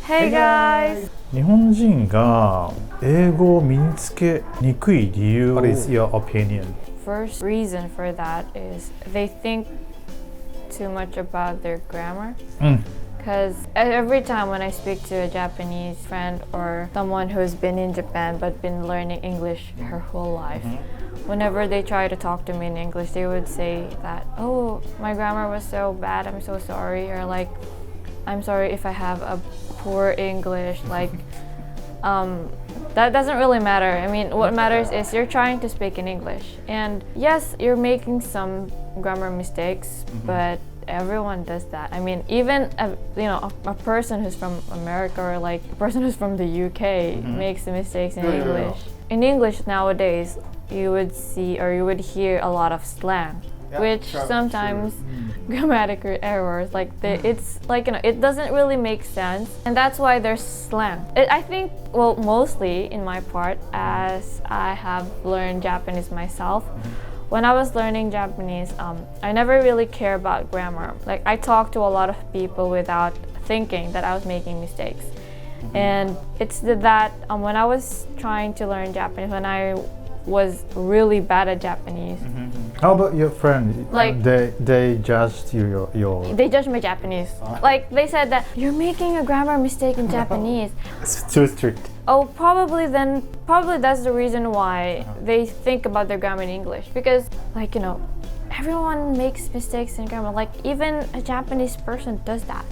Hey guys! 日本人が英語を身につけにくい理由 What is your opinion? First reason for that is they think too much about their grammar. Because every time when I speak to a Japanese friend or someone who's been in Japan but been learning English her whole life, whenever they try to talk to me in English, they would say that, oh, my grammar was so bad, I'm so sorry, or like, I'm sorry if I have a poor English, like, that doesn't really matter. I mean, what matters is you're trying to speak in English. And yes, you're making some grammar mistakes, but everyone does that. I mean, even a person who's from America or like a person who's from the UK makes mistakes in English. In English nowadays, you would see or you would hear a lot of slang, which sometimes grammatical errors, like it's like it doesn't really make sense, and that's why there's slang. I think, well, mostly in my part, as I have learned Japanese myself. When I was learning Japanese, I never really care about grammar. Like, I talked to a lot of people without thinking that I was making mistakes. And it's that when I was trying to learn Japanese, when I was really bad at Japanese. How about your friend? Like, they judged your They judged my Japanese. Like, they said that you're making a grammar mistake in Japanese. It's too strict. Oh, probably that's the reason why they think about their grammar in English. Because, like, everyone makes mistakes in grammar. Like, even a Japanese person does that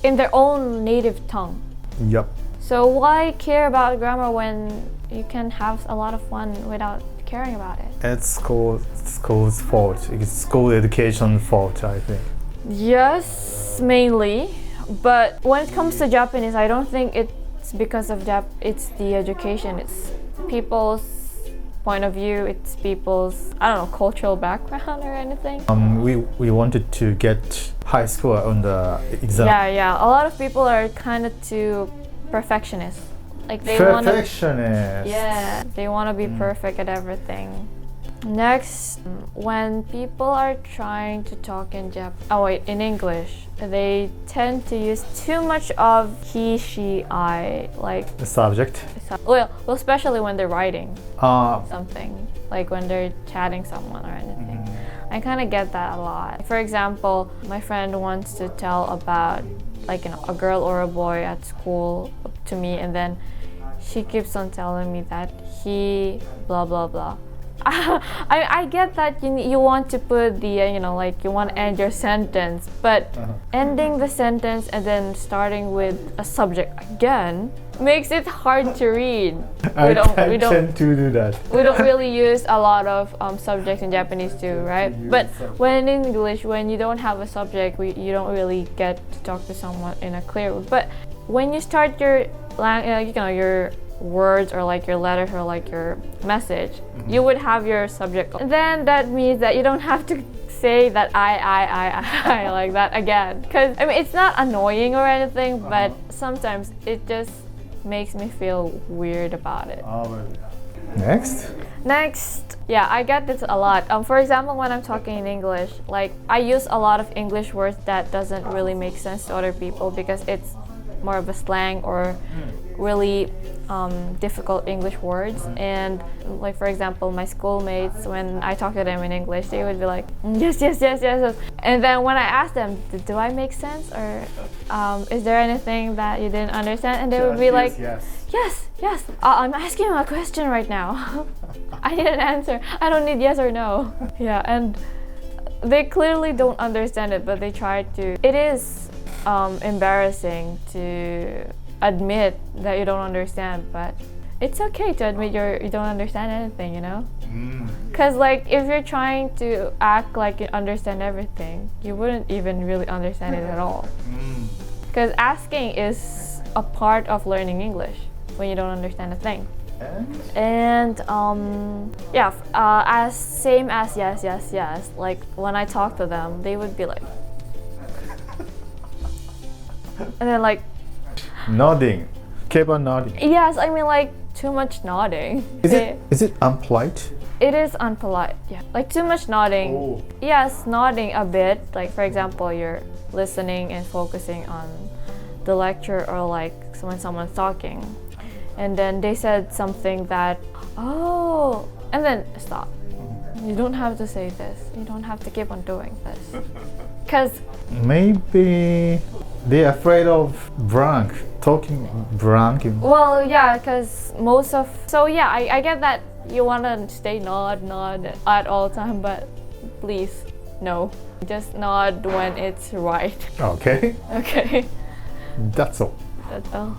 in their own native tongue. Yep. So why care about grammar when you can have a lot of fun without caring about it? It's school's fault. It's school education fault, I think. Yes, mainly. But when it comes to Japanese, I don't think it's because of it's the education. It's people's point of view. It's people's, I don't know, cultural background or anything. We wanted to get high score on the exam. Yeah. A lot of people are kind of too perfectionist. Like they Perfectionist. they want to be perfect at everything. Next, when people are trying to talk in in English, they tend to use too much of he, she, I, like The subject. Well, especially when they're writing something, like when they're chatting someone or anything. I kind of get that a lot. For example, my friend wants to tell about a girl or a boy at school to me, and then she keeps on telling me that he blah blah blah. I get that you want to put the you want to end your sentence, but ending the sentence and then starting with a subject again makes it hard to read. We don't tend to do that. We don't really use a lot of subjects in Japanese too, right? But when in English, when you don't have a subject, you don't really get to talk to someone in a clear way. But when you start your your words or like your letters or like your message, you would have your subject. And then that means that you don't have to say that I like that again. Because I mean, it's not annoying or anything, but sometimes it just makes me feel weird about it. Next, yeah, I get this a lot. For example, when I'm talking in English, like I use a lot of English words that doesn't really make sense to other people because it's more of a slang or really difficult English words. And like, for example, my schoolmates, when I talk to them in English, they would be like, yes. And then when I ask them, do I make sense, or is there anything that you didn't understand, and they would be like, yes, I'm asking you a question right now. I need an answer. I don't need yes or no. Yeah, and they clearly don't understand it, but they try to. It is embarrassing to admit that you don't understand, but it's okay to admit you don't understand anything, because like if you're trying to act like you understand everything, you wouldn't even really understand it at all, because asking is a part of learning English when you don't understand a thing. And as same as yes, like when I talk to them, they would be like and then like nodding. Keep on nodding. Yes, I mean like too much nodding. Is it unpolite? It is unpolite, yeah. Like too much nodding. Oh. Yes, nodding a bit. Like for example, you're listening and focusing on the lecture or like when someone's talking, and then they said something that, oh, and then stop. You don't have to say this. You don't have to keep on doing this. Because maybe they're afraid of talking blank. well, yeah, because I get that you want to stay nod at all time, but please, no. Just nod when it's right. Okay. Okay. That's all. That's all.